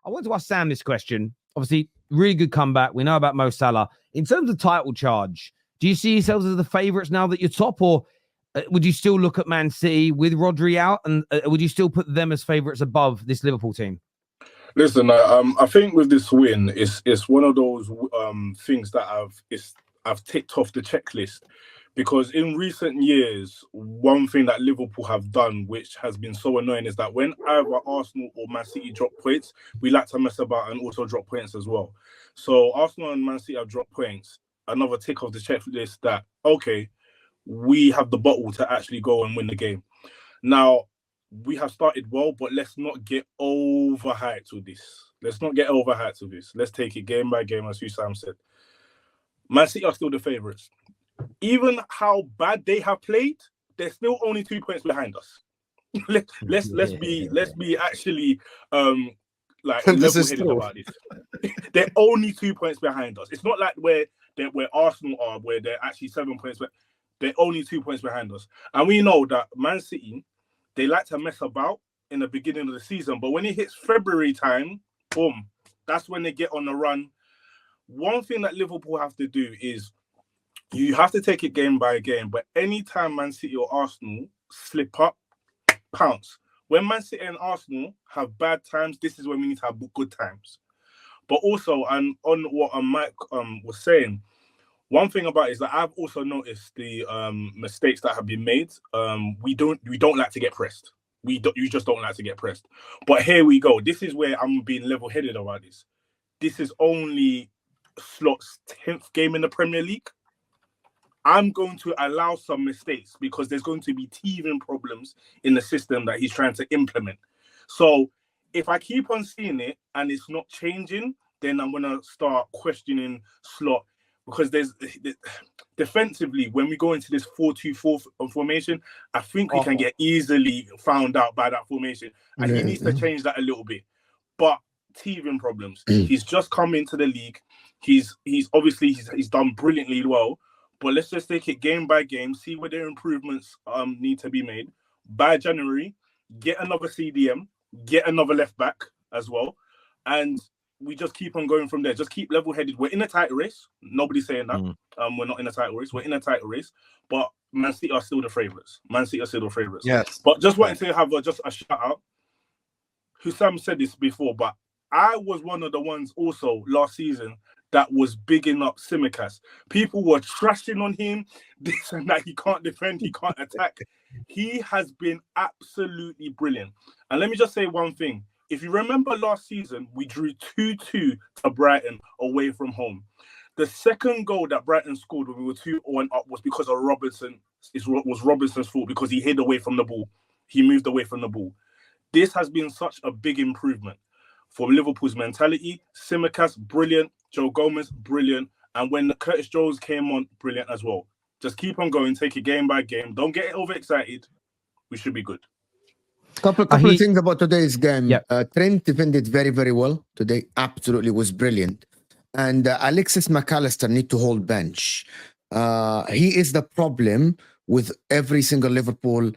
I want to ask Sam this question. Obviously, really good comeback. We know about Mo Salah. In terms of title charge, do you see yourselves as the favourites now that you're top, or would you still look at Man City with Rodri out, and would you still put them as favourites above this Liverpool team? Listen, I think with this win, it's one of those things that I've ticked off the checklist, because in recent years, one thing that Liverpool have done, which has been so annoying, is that when either Arsenal or Man City drop points, we like to mess about and also drop points as well. So Arsenal and Man City have dropped points. Another tick off the checklist that, okay, we have the bottle to actually go and win the game. Now, we have started well, but let's not get overhyped with this. Let's take it game by game, as Sam said. Man City are still the favourites. Even how bad they have played, they're still only 2 points behind us. let's be actually level-headed about this. They're only 2 points behind us. It's not like where Arsenal are, where they're actually 7 points, but they're only 2 points behind us. And we know that Man City, they like to mess about in the beginning of the season, but when it hits February time, boom, that's when they get on the run. One thing that Liverpool have to do is you have to take it game by game, but anytime Man City or Arsenal slip up, pounce. When Man City and Arsenal have bad times, this is when we need to have good times. But also, and on what Mike was saying, one thing about it is that I've also noticed the mistakes that have been made. We don't like to get pressed. You just don't like to get pressed. But here we go. This is where I'm being level-headed about this. This is only Slot's 10th game in the Premier League. I'm going to allow some mistakes because there's going to be teething problems in the system that he's trying to implement. So if I keep on seeing it and it's not changing, then I'm going to start questioning Slot, because there's defensively, when we go into this 4-2-4 formation, I think we can get easily found out by that formation, and he needs to change that a little bit. But teething problems. He's just come into the league. He's obviously done brilliantly well. But let's just take it game by game, see where their improvements need to be made. By January, get another CDM, get another left back as well, and we just keep on going from there. Just keep level-headed. We're in a title race. Nobody's saying that. We're not in a title race. We're in a title race. But Man City are still the favourites. Yes. But just wanting to have just a shout-out. Sam said this before, but I was one of the ones also last season that was bigging up Tsimikas. People were trashing on him, this and that. He can't defend, he can't attack. He has been absolutely brilliant. And let me just say one thing. If you remember last season, we drew 2-2 to Brighton away from home. The second goal that Brighton scored when we were 2-1 up was because of Robinson. It was Robinson's fault because he hid away from the ball. He moved away from the ball. This has been such a big improvement for Liverpool's mentality. Tsimikas, brilliant. Joe Gomez, brilliant. And when Curtis Jones came on, brilliant as well. Just keep on going, take it game by game. Don't get overexcited. We should be good. Couple of things about today's game. Trent defended very, very well today. Absolutely was brilliant. And Alexis McAllister need to hold bench. He is the problem with every single Liverpool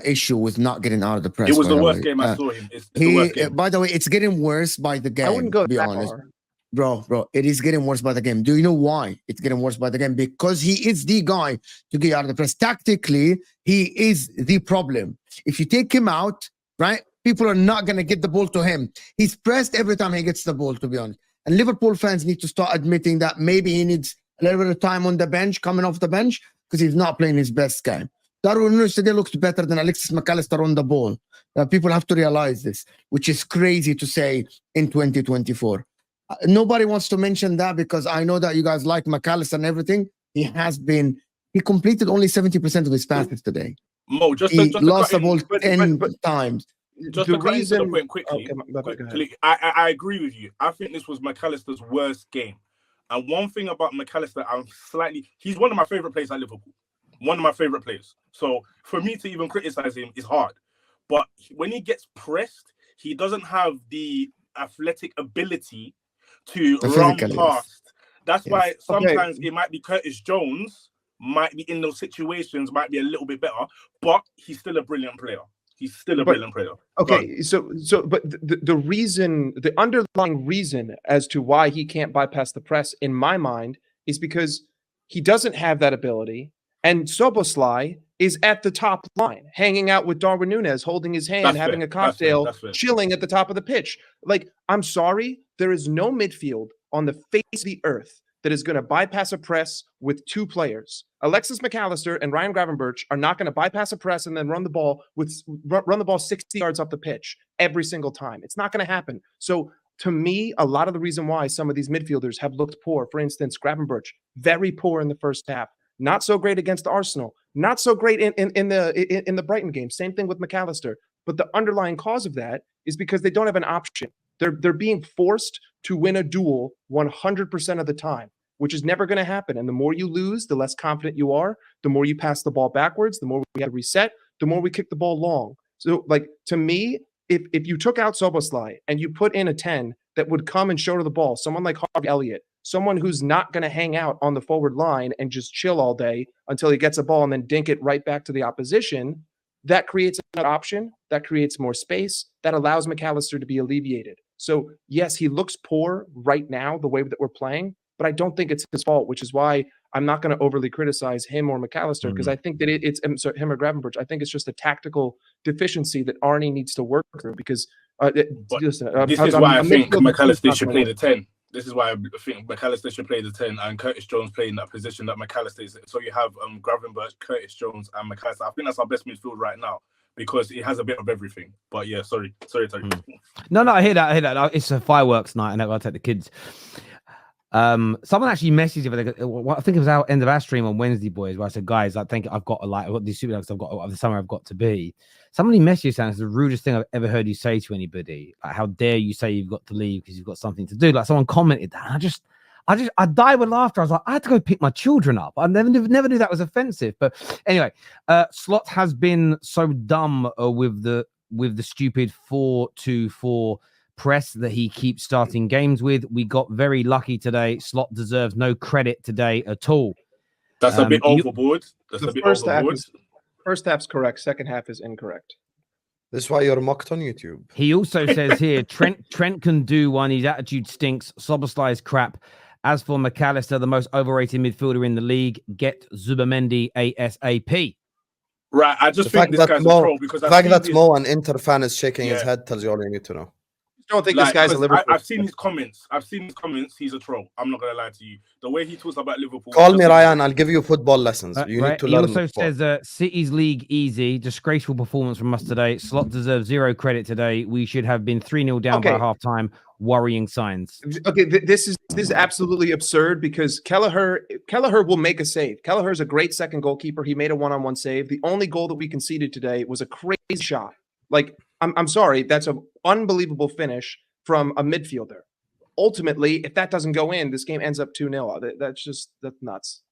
issue with not getting out of the press. It was the worst game I saw him. It's the worst game. By the way, it's getting worse by the game. I wouldn't go to be that honest. far. Bro, it is getting worse by the game. Do you know why it's getting worse by the game? Because he is the guy to get out of the press. Tactically, he is the problem. If you take him out, right, people are not going to get the ball to him. He's pressed every time he gets the ball, to be honest. And Liverpool fans need to start admitting that maybe he needs a little bit of time on the bench, coming off the bench, because he's not playing his best game. Darwin Núñez today looks better than Alexis McAllister on the ball. People have to realize this, which is crazy to say in 2024. Nobody wants to mention that because I know that you guys like McAllister and everything. He completed only 70% of his passes today. Mo, he lost the ball 10 times. Just to cut into the point quickly, I agree with you. I think this was McAllister's worst game. And one thing about McAllister, he's one of my favourite players at Liverpool. One of my favourite players. So for me to even criticise him is hard. But when he gets pressed, he doesn't have the athletic ability to run past. That's why sometimes it might be Curtis Jones, might be in those situations, might be a little bit better, but he's still a brilliant player. He's still a brilliant player. Okay, but the underlying reason as to why he can't bypass the press, in my mind, is because he doesn't have that ability, and Szoboszlai is at the top line, hanging out with Darwin Núñez, holding his hand, having a cocktail, chilling at the top of the pitch. Like, I'm sorry, there is no midfield on the face of the earth that is going to bypass a press with two players. Alexis McAllister and Ryan Gravenberch are not going to bypass a press and then run the ball 60 yards up the pitch every single time. It's not going to happen. So to me, a lot of the reason why some of these midfielders have looked poor, for instance, Gravenberch, very poor in the first half, not so great against Arsenal, not so great in the Brighton game. Same thing with McAllister. But the underlying cause of that is because they don't have an option. They're being forced to win a duel 100% of the time, which is never going to happen. And the more you lose, the less confident you are, the more you pass the ball backwards, the more we have to reset, the more we kick the ball long. So, like, to me, if you took out Szoboszlai and you put in a 10 that would come and shoulder the ball, someone like Harvey Elliott, someone who's not going to hang out on the forward line and just chill all day until he gets a ball and then dink it right back to the opposition, that creates an option, that creates more space, that allows McAllister to be alleviated. So, yes, he looks poor right now, the way that we're playing, but I don't think it's his fault, which is why I'm not going to overly criticize him or McAllister, because I think that it's him or Gravenberch. I think it's just a tactical deficiency that Arnie needs to work through, because this is why I think McAllister should play the 10. This is why I think McAllister should play the 10 and Curtis Jones play in that position that McAllister is. So you have Gravenberch, Curtis Jones, and McAllister. I think that's our best midfield right now, because it has a bit of everything. But yeah, sorry, Tony. No, I hear that. It's a fireworks night, and I've got to take the kids. Someone actually messaged me. I think it was our end of our stream on Wednesday, boys, where I said, guys, I think I've got these super I've got the summer I've got to be. Somebody messaged saying it's the rudest thing I've ever heard you say to anybody. Like, how dare you say you've got to leave because you've got something to do? Like, someone commented that, and I died with laughter. I was like, I had to go pick my children up. I never knew that was offensive. But anyway, Slot has been so dumb with the stupid 4-2-4 press that he keeps starting games with. We got very lucky today. Slot deserves no credit today at all. That's a bit overboard. First half's correct. Second half is incorrect. This is why you're mocked on YouTube. He also says here, Trent can do one. His attitude stinks. Szoboszlai is crap. As for McAllister, the most overrated midfielder in the league, get Zubamendi ASAP. Right, I just think this guy's a troll, because the fact that Mo, an Inter fan, is shaking his head tells you all you need to know. I don't think this guy's a Liverpool. I've seen his comments. He's a troll. I'm not going to lie to you. The way he talks about Liverpool. Call me Ryan. I'll give you football lessons. You need to learn. He also says City's league easy. Disgraceful performance from us today. Slot deserves zero credit today. We should have been 3-0 down by halftime. Worrying signs. Okay, this is absolutely absurd, because Kelleher will make a save. Kelleher is a great second goalkeeper. He made a one-on-one save. The only goal that we conceded today was a crazy shot. Like, I'm sorry, that's an unbelievable finish from a midfielder. Ultimately, if that doesn't go in, this game ends up 2-0. That's nuts.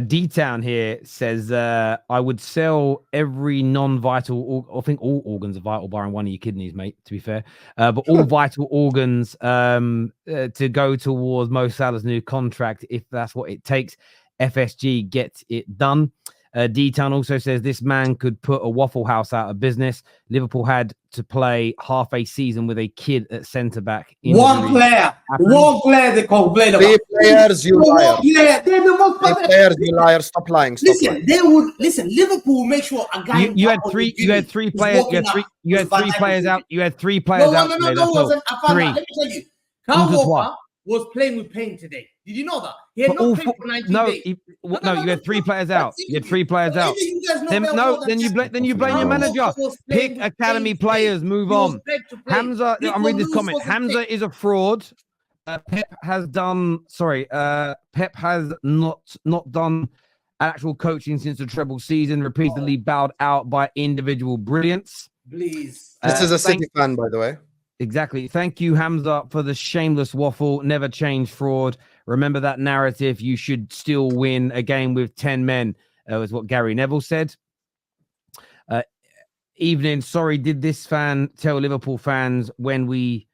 D-Town here says, I would sell every non-vital, I think all organs are vital, barring one of your kidneys, mate, to be fair. But all vital organs to go towards Mo Salah's new contract, if that's what it takes. FSG gets it done. D-Town also says this man could put a Waffle House out of business. Liverpool had to play half a season with a kid at centre-back. One player they complain about. 3 players, you liar. Yeah, they're the most 3 players, you liar. Stop lying. Listen, Liverpool make sure a guy. You had three players. You had 3 players out. You had 3 players out. No, it wasn't. Let me tell you. Kyle Walker was playing with pain today. Did you know that? He had no pain for 19 days. You had 3 players out. You had 3 players out. Then you blame your manager. Pick academy players. Move on. Hamza, I'm reading this comment. Hamza is a fraud. Pep has not done actual coaching since the treble season. Repeatedly bowed out by individual brilliance. Please. This is a City fan, by the way. Exactly. Thank you, Hamza, for the shameless waffle. Never change, fraud. Remember that narrative. You should still win a game with 10 men, is what Gary Neville said. Evening. Sorry, did this fan tell Liverpool fans when we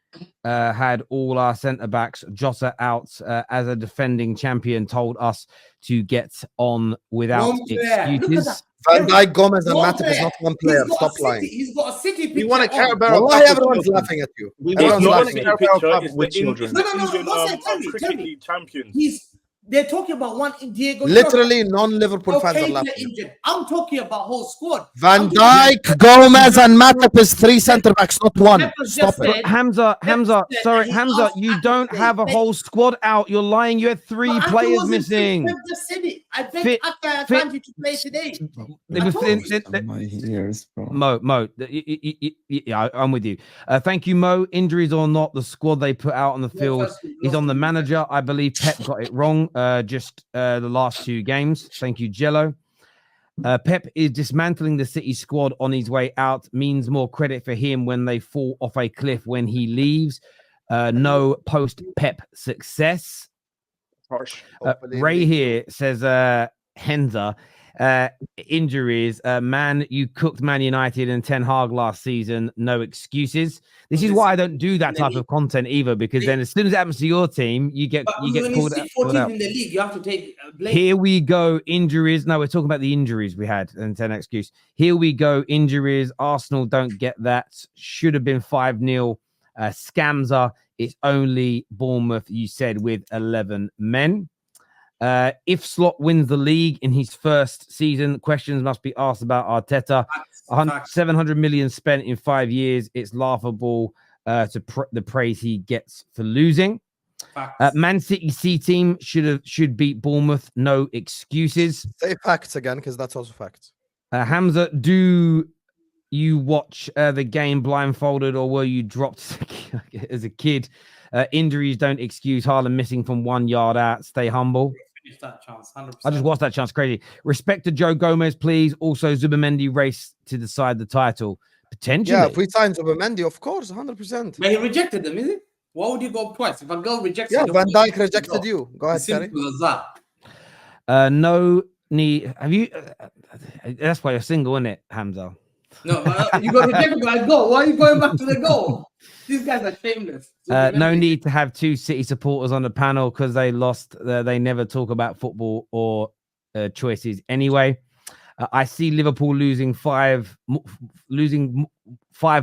had all our centre-backs, Jota out as a defending champion, told us to get on without excuses? Van Dijk, Gomez, and One Matip is player. not one player. He's got a Stop City- lying. He's got a City picture. We want to on. Carabao Wallahi, Cup everyone's with children. laughing at you. We It's want Everyone's not to a laughing city at you. Carabao picture. Cup It's with the children. No, Indian what's that? Tell me. cricket league champions. They're talking about one in Diego. Literally, non-Liverpool fans are Okay, laughing. injured. I'm talking about whole squad. Van I'm talking- Dijk, Gomez, and Matip is 3 centre backs, not one. Pepper's Stop just it. said- Hamza, said sorry, he Hamza, asked you Pep don't to have a say- whole squad out. You're lying. You had 3 But Ake players wasn't fit. missing. Pep just said it. I bet Fit- Ake fit- Akanji to play today. They I were told thin- you. thin- My ears, bro. Mo, yeah, I'm with you. Thank you, Mo. Injuries or not, the squad they put out on the field is on the manager. I believe Pep got it wrong. Just the last 2 games. Thank you, Jello. Pep is dismantling the City squad on his way out. Means more credit for him when they fall off a cliff when he leaves. No post-Pep success. Harsh. Ray here says, Henza, injuries. Man, you cooked Man United and Ten Hag last season. No excuses. This is why I don't do that type of content either, because then as soon as it happens to your team, you get But when you called sit out. 14th in the league, you have to take blame. Here we go. Injuries. No, we're talking about the injuries we had and an excuse. Here we go. Injuries. Arsenal don't get that. Should have been 5-0. Scamser. It's only Bournemouth, you said, with 11 men. If Slot wins the league in his first season, questions must be asked about Arteta. 700 million spent in 5 years. It's laughable the praise he gets for losing. Man City C team should beat Bournemouth. No excuses. Say facts again, because that's also facts. Hamza, do you watch the game blindfolded, or were you dropped as a kid? Injuries don't excuse Haaland missing from 1 yard out. Stay humble. That chance, 100%. I just watched that chance. Crazy. Respect to Joe Gomez, please. Also, Zubimendi race to decide the title. Potentially. Yeah, if we sign Zubimendi, of course, 100%. But he rejected them, is it? Why would you go twice? If a girl rejects Yeah, you, Van Dijk rejected you. Go ahead, Terry. simple as that. No need. Have you? That's why you're single, isn't it, Hamza? No, you got rejected by a goal. Why are you going back to the goal? These guys are shameless. No need to have 2 City supporters on the panel because they lost. They never talk about football or choices anyway. I see Liverpool losing 5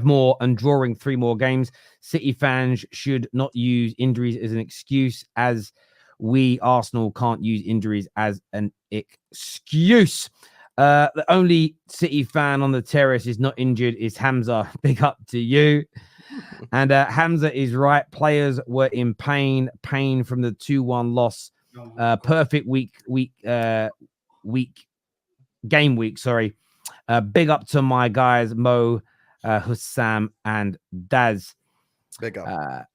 more and drawing 3 more games. City fans should not use injuries as an excuse, as we Arsenal can't use injuries as an excuse. The only City fan on the terrace is not injured is Hamza. Big up to you. And Hamza is right. Players were in pain from the 2-1 loss. Perfect game week. Sorry. Big up to my guys, Mo, Hussam, and Daz. Big up.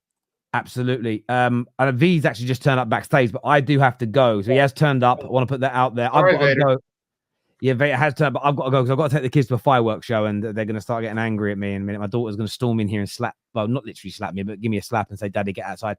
Absolutely. V's actually just turned up backstage, but I do have to go. So he has turned up. I want to put that out there. I've got to go. Yeah, Vader has turned up, but I've got to go because I've got to take the kids to a fireworks show, and they're going to start getting angry at me in a minute. My daughter's going to storm in here and slap, well, not literally slap me, but give me a slap and say, Daddy, get outside.